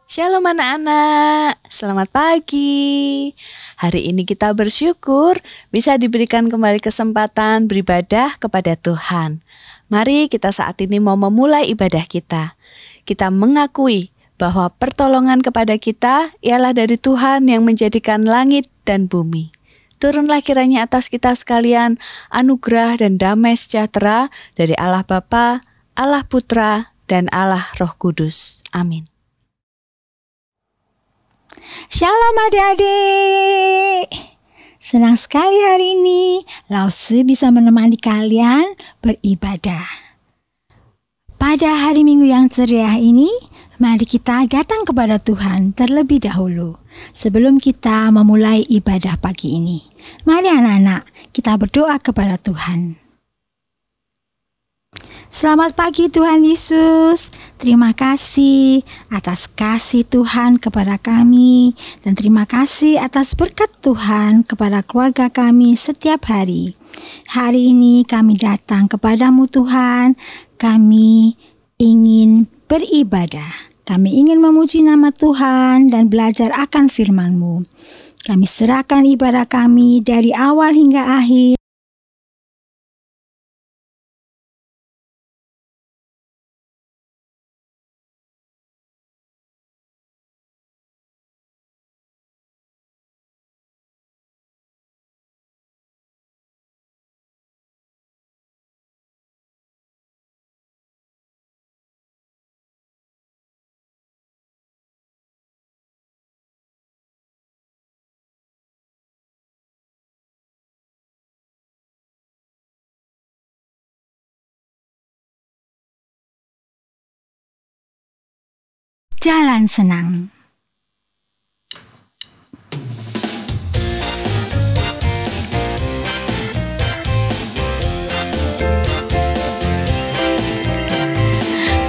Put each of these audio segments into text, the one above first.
Shalom anak-anak, selamat pagi. Hari ini kita bersyukur bisa diberikan kembali kesempatan beribadah kepada Tuhan. Mari kita saat ini mau memulai ibadah kita. Kita mengakui bahwa pertolongan kepada kita ialah dari Tuhan yang menjadikan langit dan bumi. Turunlah kiranya atas kita sekalian anugerah dan damai sejahtera dari Allah Bapa, Allah Putra, dan Allah Roh Kudus. Amin. Shalom adik-adik. Senang sekali hari ini Lause bisa menemani kalian beribadah. Pada hari Minggu yang ceria ini, mari kita datang kepada Tuhan terlebih dahulu sebelum kita memulai ibadah pagi ini. Mari anak-anak, kita berdoa kepada Tuhan. Selamat pagi Tuhan Yesus. Terima kasih atas kasih Tuhan kepada kami, dan terima kasih atas berkat Tuhan kepada keluarga kami setiap hari. Hari ini kami datang kepadamu Tuhan. Kami ingin beribadah. Kami ingin memuji nama Tuhan dan belajar akan firman-Mu. Kami serahkan ibadah kami dari awal hingga akhir. Jalan senang.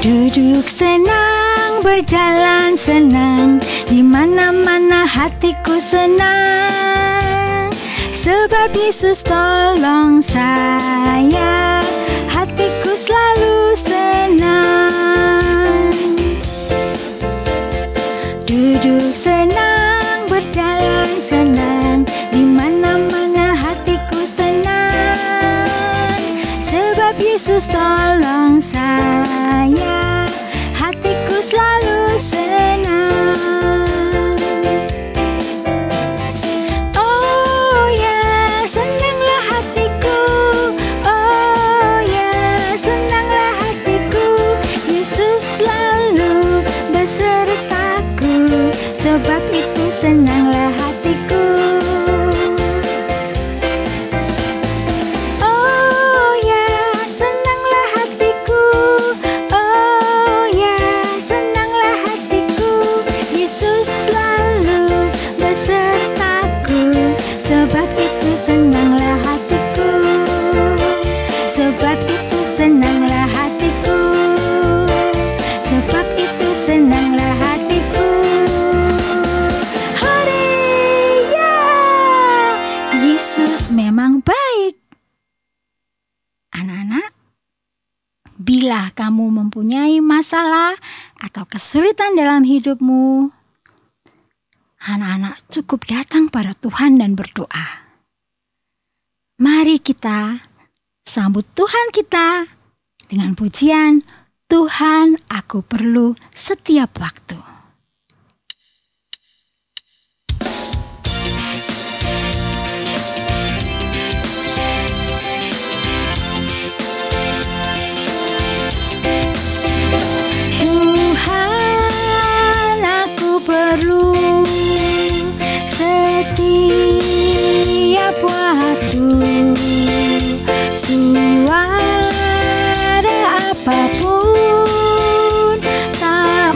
Duduk senang, berjalan senang, di mana-mana hatiku senang. Sebab Yesus tolong saya, hatiku selalu senang. Duduk senang, berjalan senang, di mana-mana hatiku senang. Sebab Yesus tolong saya, hatiku selalu senang. Oh ya, senanglah hatiku. Oh ya, senanglah hatiku. Yesus selalu besertaku, sebab itu senanglah hatiku. Oh ya, senanglah hatiku. Oh ya, senanglah hatiku. Yesus selalu besertaku, sebab itu senanglah hatiku. Sebab itu senanglah hatiku. Sebab itu senanglah hatiku. Yesus memang baik. Anak-anak, bila kamu mempunyai masalah atau kesulitan dalam hidupmu, anak-anak cukup datang pada Tuhan dan berdoa. Mari kita sambut Tuhan kita dengan pujian, Tuhan aku perlu setiap waktu. Tuhan aku perlu setiap waktu. Suara apapun tak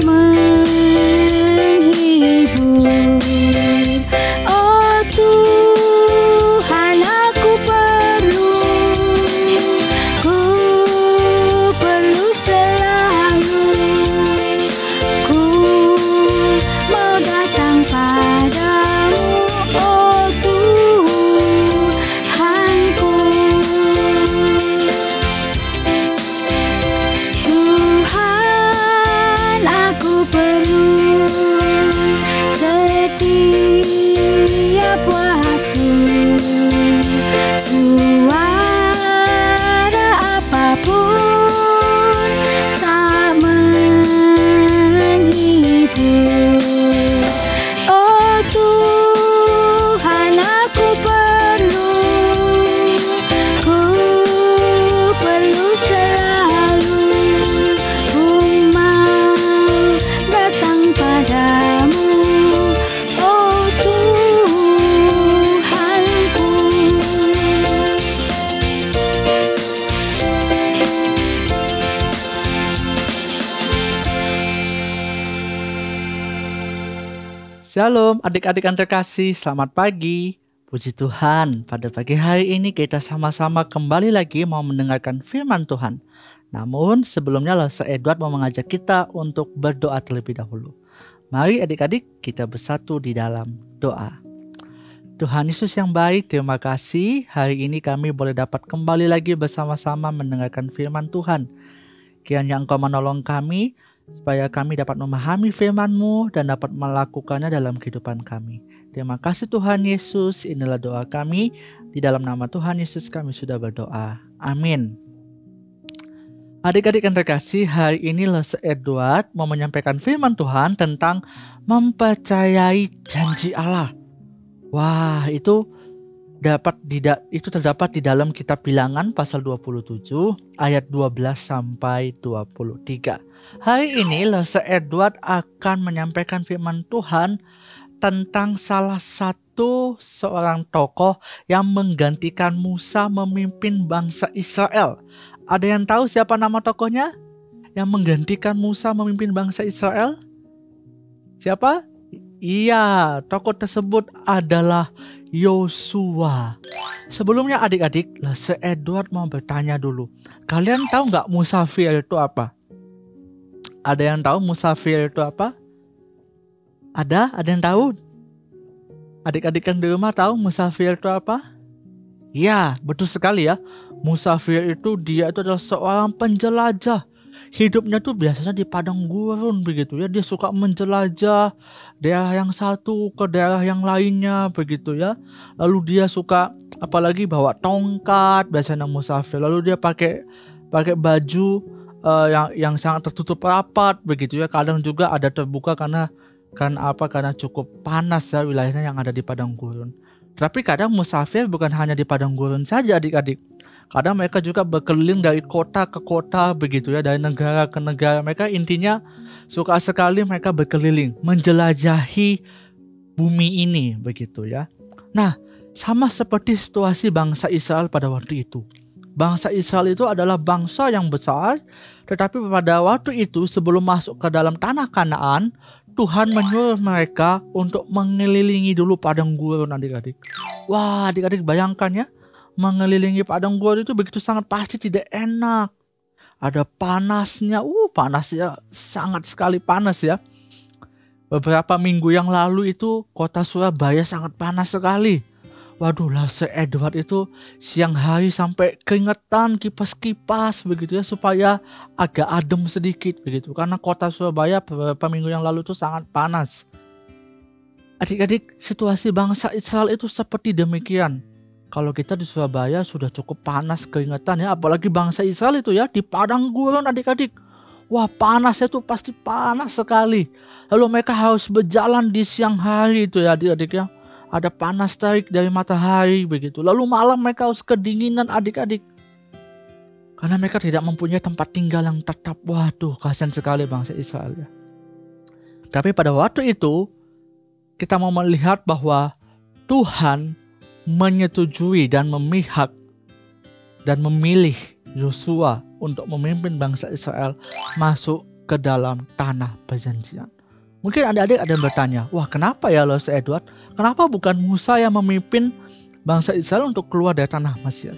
Shalom adik-adik yang terkasih, selamat pagi. Puji Tuhan, pada pagi hari ini kita sama-sama kembali lagi mau mendengarkan firman Tuhan. Namun sebelumnya Lose Edward mau mengajak kita untuk berdoa terlebih dahulu. Mari adik-adik kita bersatu di dalam doa. Tuhan Yesus yang baik, terima kasih hari ini kami boleh dapat kembali lagi bersama-sama mendengarkan firman Tuhan. Kiranya Engkau menolong kami supaya kami dapat memahami firman-Mu dan dapat melakukannya dalam kehidupan kami. Terima kasih Tuhan Yesus, inilah doa kami. Di dalam nama Tuhan Yesus kami sudah berdoa. Amin. Adik-adik yang terkasih, hari ini Lose Edward mau menyampaikan firman Tuhan tentang mempercayai janji Allah. Wah, itu terdapat di dalam kitab Bilangan pasal 27 ayat 12 sampai 23. Hari ini Lose Edward akan menyampaikan firman Tuhan tentang salah satu seorang tokoh yang menggantikan Musa memimpin bangsa Israel. Ada yang tahu siapa nama tokohnya yang menggantikan Musa memimpin bangsa Israel? Siapa? Iya, tokoh tersebut adalah Yosua. Sebelumnya adik-adik, Lose Edward mau bertanya dulu. Kalian tahu nggak musafir itu apa? Ada yang tahu musafir itu apa? Ada yang tahu? Adik-adik yang di rumah tahu musafir itu apa? Ya, betul sekali ya. Musafir itu dia adalah seorang penjelajah. Hidupnya tuh biasanya di padang gurun begitu ya. Dia suka menjelajah daerah yang satu ke daerah yang lainnya begitu ya. Lalu dia suka apalagi bawa tongkat biasanya musafir. Lalu dia pakai baju yang sangat tertutup rapat begitu ya. Kadang juga ada terbuka karena cukup panas ya wilayahnya yang ada di padang gurun. Tapi kadang musafir bukan hanya di padang gurun saja adik-adik. Kadang mereka juga berkeliling dari kota ke kota begitu ya, dari negara ke negara. Mereka intinya suka sekali mereka berkeliling, menjelajahi bumi ini begitu ya. Nah, sama seperti situasi bangsa Israel pada waktu itu. Bangsa Israel itu adalah bangsa yang besar, tetapi pada waktu itu sebelum masuk ke dalam tanah Kanaan, Tuhan menyuruh mereka untuk mengelilingi dulu padang gurun adik-adik. Wah, adik-adik bayangkan ya. Mengelilingi padang gurun itu begitu sangat pasti tidak enak. Ada panasnya, panasnya sangat sekali panas ya. Beberapa minggu yang lalu itu kota Surabaya sangat panas sekali. Waduh, Lose Edward itu siang hari sampai keringetan kipas-kipas begitu ya supaya agak adem sedikit begitu. Karena kota Surabaya beberapa minggu yang lalu itu sangat panas. Adik-adik, situasi bangsa Israel itu seperti demikian. Kalau kita di Surabaya sudah cukup panas keringetan ya, apalagi bangsa Israel itu ya di padang gurun adik-adik. Wah, panasnya itu pasti panas sekali. Lalu mereka harus berjalan di siang hari itu ya adik-adik ya. Ada panas terik dari matahari begitu. Lalu malam mereka harus kedinginan adik-adik. Karena mereka tidak mempunyai tempat tinggal yang tetap. Waduh, kasihan sekali bangsa Israel ya. Tapi pada waktu itu kita mau melihat bahwa Tuhan menyetujui dan memihak dan memilih Yosua untuk memimpin bangsa Israel masuk ke dalam tanah perjanjian. Mungkin adik-adik ada yang bertanya, wah kenapa ya Lose Edward? Kenapa bukan Musa yang memimpin bangsa Israel untuk keluar dari tanah Mesir?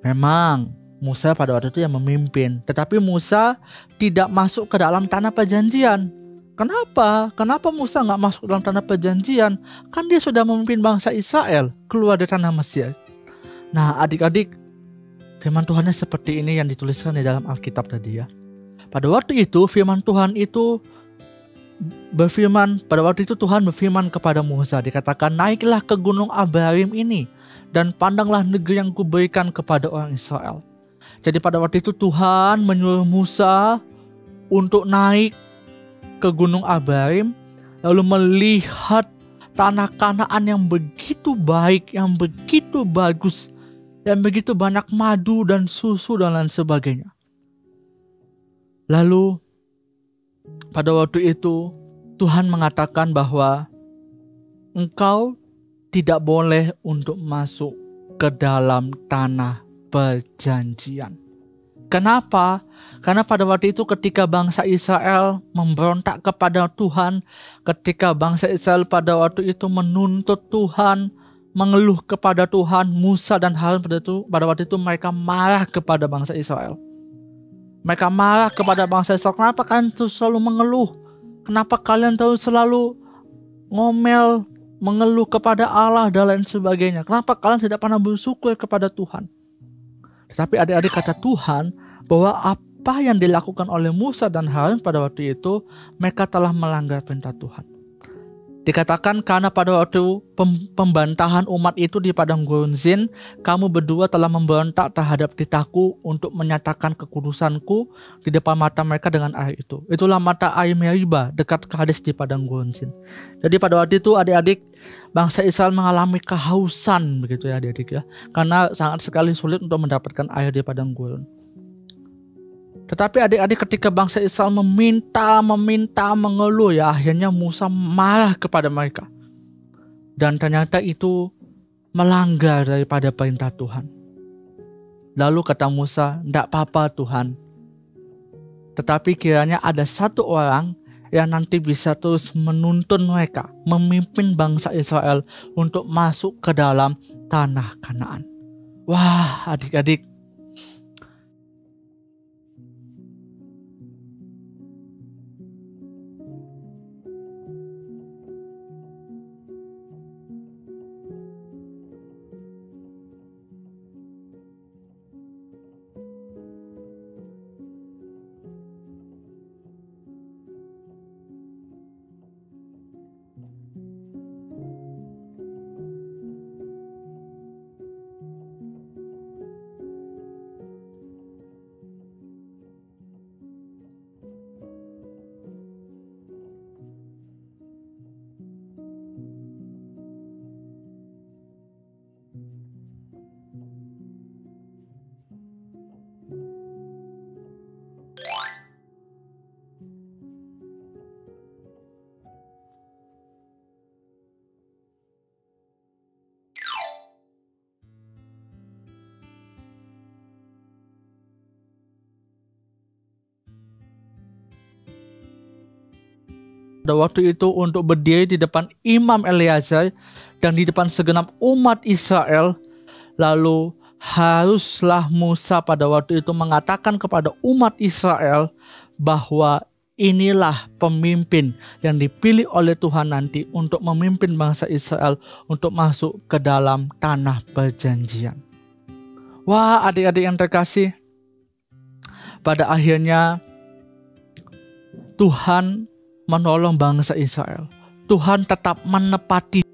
Memang Musa pada waktu itu yang memimpin, tetapi Musa tidak masuk ke dalam tanah perjanjian. Kenapa? Kenapa Musa nggak masuk dalam tanah perjanjian? Kan dia sudah memimpin bangsa Israel keluar dari tanah Mesir. Nah adik-adik, firman Tuhannya seperti ini yang dituliskan di dalam Alkitab tadi ya. Pada waktu itu firman Tuhan itu berfirman, pada waktu itu Tuhan berfirman kepada Musa, dikatakan naiklah ke gunung Abarim ini dan pandanglah negeri yang kuberikan kepada orang Israel. Jadi pada waktu itu Tuhan menyuruh Musa untuk naik ke gunung Abarim, lalu melihat tanah Kanaan yang begitu baik, yang begitu bagus, yang begitu banyak madu dan susu dan lain sebagainya. Lalu pada waktu itu Tuhan mengatakan bahwa engkau tidak boleh untuk masuk ke dalam tanah perjanjian. Kenapa? Karena pada waktu itu ketika bangsa Israel memberontak kepada Tuhan, ketika bangsa Israel pada waktu itu menuntut Tuhan, mengeluh kepada Tuhan, Musa dan Harun pada waktu itu mereka marah kepada bangsa Israel. Mereka marah kepada bangsa Israel. Kenapa kalian selalu mengeluh? Kenapa kalian selalu ngomel, mengeluh kepada Allah dan lain sebagainya? Kenapa kalian tidak pernah bersyukur kepada Tuhan? Tetapi adik-adik, kata Tuhan bahwa apa yang dilakukan oleh Musa dan Harun pada waktu itu, mereka telah melanggar perintah Tuhan. Dikatakan karena pada waktu pembantahan umat itu di padang gurun Zin, kamu berdua telah memberontak terhadap titahku untuk menyatakan kekudusanku di depan mata mereka dengan air itu. Itulah mata air Meriba dekat Kades di padang gurun Zin. Jadi pada waktu itu adik-adik, bangsa Israel mengalami kehausan begitu ya adik-adik ya. Karena sangat sekali sulit untuk mendapatkan air di padang gurun. Tetapi adik-adik, ketika bangsa Israel meminta, mengeluh ya, akhirnya Musa marah kepada mereka. Dan ternyata itu melanggar daripada perintah Tuhan. Lalu kata Musa, "Tidak apa-apa Tuhan. Tetapi kiranya ada satu orang yang nanti bisa terus menuntun mereka, memimpin bangsa Israel untuk masuk ke dalam tanah Kanaan." Wah adik-adik, pada waktu itu untuk berdiri di depan Imam Eleazar dan di depan segenap umat Israel. Lalu haruslah Musa pada waktu itu mengatakan kepada umat Israel bahwa inilah pemimpin yang dipilih oleh Tuhan nanti untuk memimpin bangsa Israel untuk masuk ke dalam tanah perjanjian. Wah adik-adik yang terkasih, pada akhirnya Tuhan menolong bangsa Israel. Tuhan tetap menepati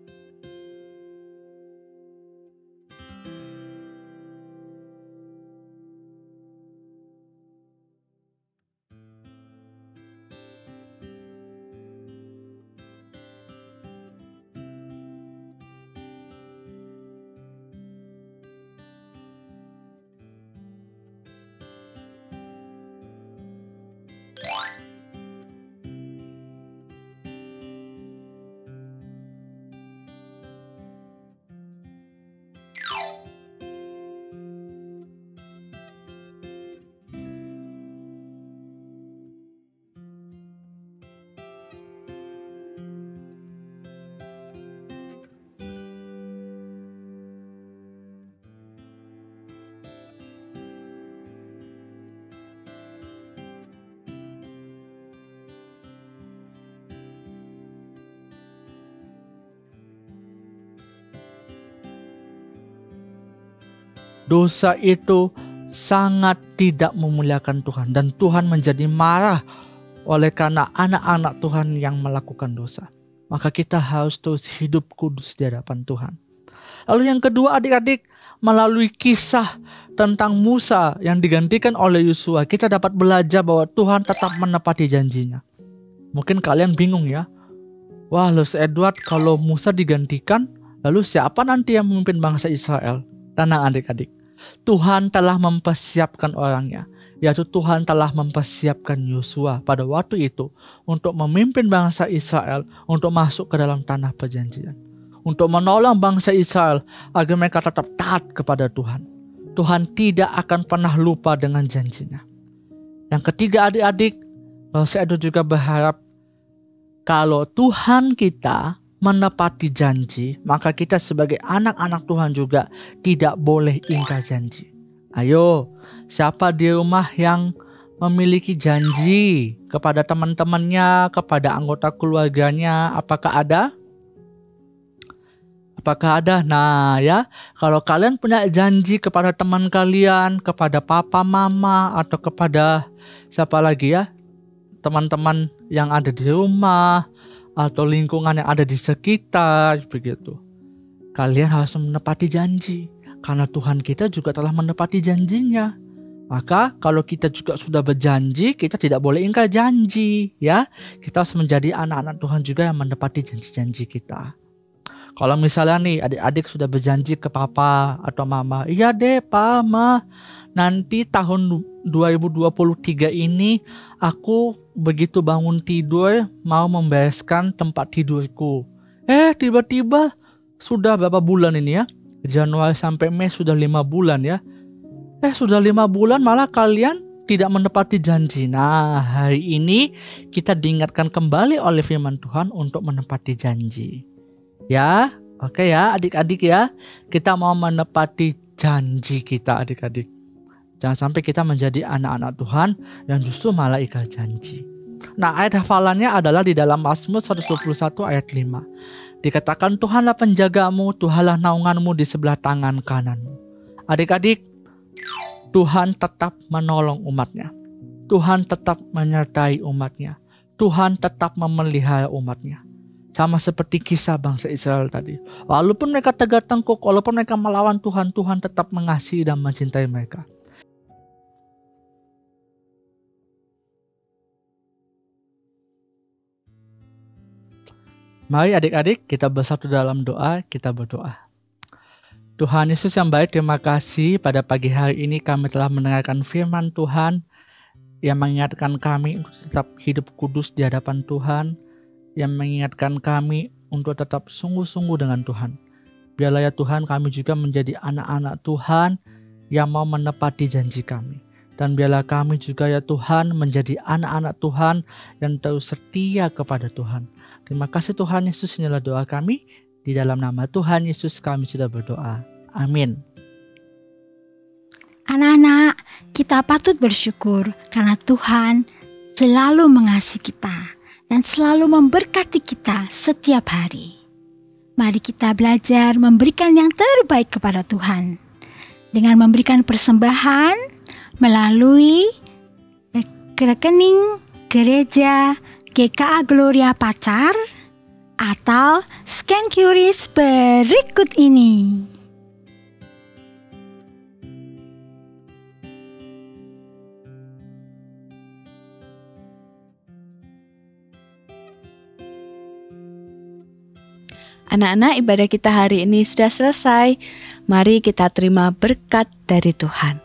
dosa itu sangat tidak memuliakan Tuhan. Dan Tuhan menjadi marah oleh karena anak-anak Tuhan yang melakukan dosa. Maka kita harus terus hidup kudus di hadapan Tuhan. Lalu yang kedua adik-adik, melalui kisah tentang Musa yang digantikan oleh Yosua, kita dapat belajar bahwa Tuhan tetap menepati janjinya. Mungkin kalian bingung ya. Wah Los Edward, kalau Musa digantikan, lalu siapa nanti yang memimpin bangsa Israel? Tenang adik-adik, Tuhan telah mempersiapkan orangnya, yaitu Tuhan telah mempersiapkan Yosua pada waktu itu untuk memimpin bangsa Israel untuk masuk ke dalam tanah perjanjian, untuk menolong bangsa Israel agar mereka tetap taat kepada Tuhan. Tuhan tidak akan pernah lupa dengan janjinya. Yang ketiga adik-adik, saya juga berharap kalau Tuhan kita menepati janji, maka kita sebagai anak-anak Tuhan juga tidak boleh ingkar janji. Ayo, siapa di rumah yang memiliki janji kepada teman-temannya, kepada anggota keluarganya? Apakah ada? Apakah ada? Nah ya, kalau kalian punya janji kepada teman kalian, kepada papa, mama, atau kepada siapa lagi ya, teman-teman yang ada di rumah, atau lingkungan yang ada di sekitar, begitu. Kalian harus menepati janji, karena Tuhan kita juga telah menepati janjinya. Maka kalau kita juga sudah berjanji, kita tidak boleh ingkar janji, ya. Kita harus menjadi anak-anak Tuhan juga yang menepati janji-janji kita. Kalau misalnya nih adik-adik sudah berjanji ke papa atau mama, iya deh pa, ma, nanti tahun 2023 ini aku begitu bangun tidur mau membereskan tempat tidurku. Tiba-tiba sudah berapa bulan ini ya? Januari sampai Mei sudah 5 bulan ya. Sudah 5 bulan malah kalian tidak menepati janji. Nah, hari ini kita diingatkan kembali oleh firman Tuhan untuk menepati janji. Ya, oke ya adik-adik ya. Kita mau menepati janji kita adik-adik. Jangan sampai kita menjadi anak-anak Tuhan yang justru malah ingkar janji. Nah, ayat hafalannya adalah di dalam Mazmur 121 ayat 5. Dikatakan Tuhanlah penjagamu, Tuhanlah naunganmu di sebelah tangan kananmu. Adik-adik, Tuhan tetap menolong umatnya. Tuhan tetap menyertai umatnya. Tuhan tetap memelihara umatnya. Sama seperti kisah bangsa Israel tadi. Walaupun mereka tegak tengkuk, walaupun mereka melawan Tuhan, Tuhan tetap mengasihi dan mencintai mereka. Mari adik-adik kita bersatu dalam doa, kita berdoa. Tuhan Yesus yang baik, terima kasih pada pagi hari ini kami telah mendengarkan firman Tuhan yang mengingatkan kami untuk tetap hidup kudus di hadapan Tuhan, yang mengingatkan kami untuk tetap sungguh-sungguh dengan Tuhan. Biarlah ya Tuhan kami juga menjadi anak-anak Tuhan yang mau menepati janji kami. Dan biarlah kami juga ya Tuhan menjadi anak-anak Tuhan yang terus setia kepada Tuhan. Terima kasih Tuhan Yesus, inilah doa kami. Di dalam nama Tuhan Yesus kami sudah berdoa. Amin. Anak-anak, kita patut bersyukur karena Tuhan selalu mengasihi kita dan selalu memberkati kita setiap hari. Mari kita belajar memberikan yang terbaik kepada Tuhan dengan memberikan persembahan melalui rekening gereja GKA Gloria Pacar atau scan QRIS berikut ini. Anak-anak, ibadah kita hari ini sudah selesai. Mari kita terima berkat dari Tuhan.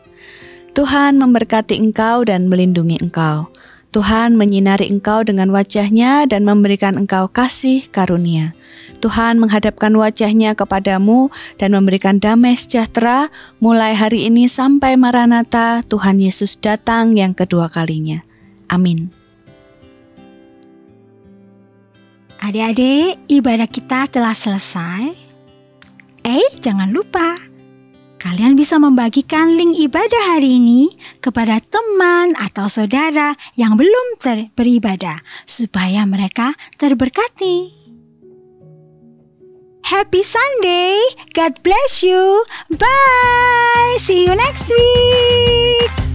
Tuhan memberkati engkau dan melindungi engkau. Tuhan menyinari engkau dengan wajah-Nya dan memberikan engkau kasih karunia. Tuhan menghadapkan wajah-Nya kepadamu dan memberikan damai sejahtera mulai hari ini sampai Maranatha, Tuhan Yesus datang yang kedua kalinya. Amin. Adik-adik, ibadah kita telah selesai. Jangan lupa, kalian bisa membagikan link ibadah hari ini kepada teman atau saudara yang belum beribadah, supaya mereka terberkati. Happy Sunday, God bless you, bye, see you next week.